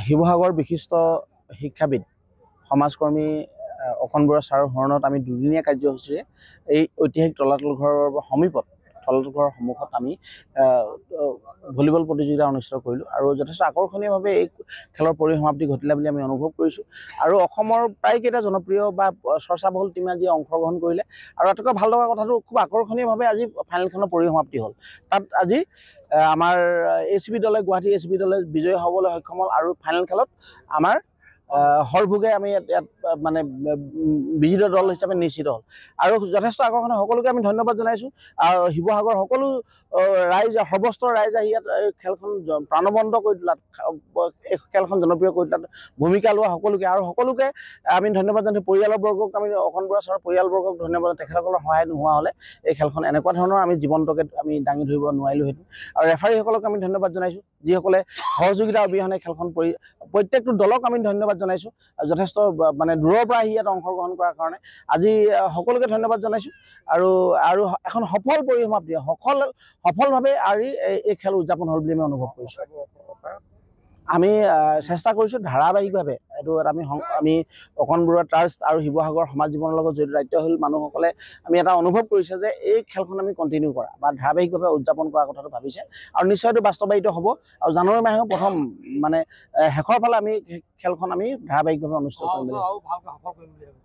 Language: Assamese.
শিৱসাগৰ বিশিষ্ট শিক্ষাবিদ সমাজকৰ্মী অকণ বৰুৱা ছাৰৰ শৰণত আমি দুদিনীয়া কাৰ্যসূচীৰে এই ঐতিহাসিক তলাতল ঘৰৰ সমীপত তলাতল ঘৰৰ সন্মুখত আমি ভলীবল প্ৰতিযোগিতা অনুষ্ঠিত কৰিলোঁ আৰু যথেষ্ট আকৰ্ষণীয়ভাৱে এই খেলৰ পৰিসমাপ্তি ঘটিলে বুলি আমি অনুভৱ কৰিছোঁ আৰু অসমৰ প্ৰায়কেইটা জনপ্ৰিয় বা চৰ্চাবহুল টীমে আজি অংশগ্ৰহণ কৰিলে আৰু আটাইতকৈ ভাল লগা কথাটো খুব আকৰ্ষণীয়ভাৱে আজি ফাইনেলখনৰ পৰিসমাপ্তি হ'ল। তাত আজি আমাৰ ACB দলে গুৱাহাটী ACB দলে বিজয়ী হ'বলৈ সক্ষম হ'ল আৰু ফাইনেল খেলত আমাৰ হৰভোগে আমি ইয়াত মানে বিজিত দল হিচাপে নিশ্চিত হ'ল আৰু যথেষ্ট আকৰ্ষণীয় সকলোকে আমি ধন্যবাদ জনাইছোঁ আৰু শিৱসাগৰ সকলো ৰাইজ সৰ্বস্তৰ ৰাইজ আহি ইয়াত এই খেলখন প্ৰাণবন্ত কৰি তোলাত এই খেলখন জনপ্ৰিয় কৰি তোলাত ভূমিকা লোৱা সকলোকে আৰু সকলোকে আমি ধন্যবাদ জনাইছোঁ। পৰিয়ালবৰ্গক আমি অকণ বৰুৱা ছাৰৰ পৰিয়ালবৰ্গক ধন্যবাদ, তেখেতসকলৰ সহায় নোহোৱা হ'লে এই খেলখন এনেকুৱা ধৰণৰ আমি জীৱন্তকে আমি দাঙি ধৰিব নোৱাৰিলোঁহেঁতেন আৰু ৰেফাৰীসকলক আমি ধন্যবাদ জনাইছোঁ যিসকলে সহযোগিতা অবিহনে খেলখন প্ৰত্যেকটো দলক আমি ধন্যবাদ জনাইছোঁ যথেষ্ট মানে দূৰৰ পৰা আহি ইয়াত অংশগ্ৰহণ কৰাৰ কাৰণে আজি সকলোকে ধন্যবাদ জনাইছোঁ আৰু এখন সফল পৰিসমাপ্তি সফলভাৱে আজি এই খেল উদযাপন হ'ল বুলি আমি অনুভৱ কৰিছোঁ। আমি চেষ্টা কৰিছোঁ ধাৰাবাহিকভাৱে এইটো আমি অকণ বৰুৱা ট্ৰাষ্ট আৰু শিৱসাগৰ সমাজ জীৱনৰ লগত জড়িত দায়িত্বশীল মানুহসকলে আমি এটা অনুভৱ কৰিছে যে এই খেলখন আমি কণ্টিনিউ কৰা বা ধাৰাবাহিকভাৱে উদযাপন কৰাৰ কথাটো ভাবিছে আৰু নিশ্চয় এইটো বাস্তৱায়িত হ'ব আৰু জানুৱাৰী মাহে প্ৰথম মানে শেষৰ ফালে আমি খেলখন আমি ধাৰাবাহিকভাৱে অনুষ্ঠিত কৰিম বুলি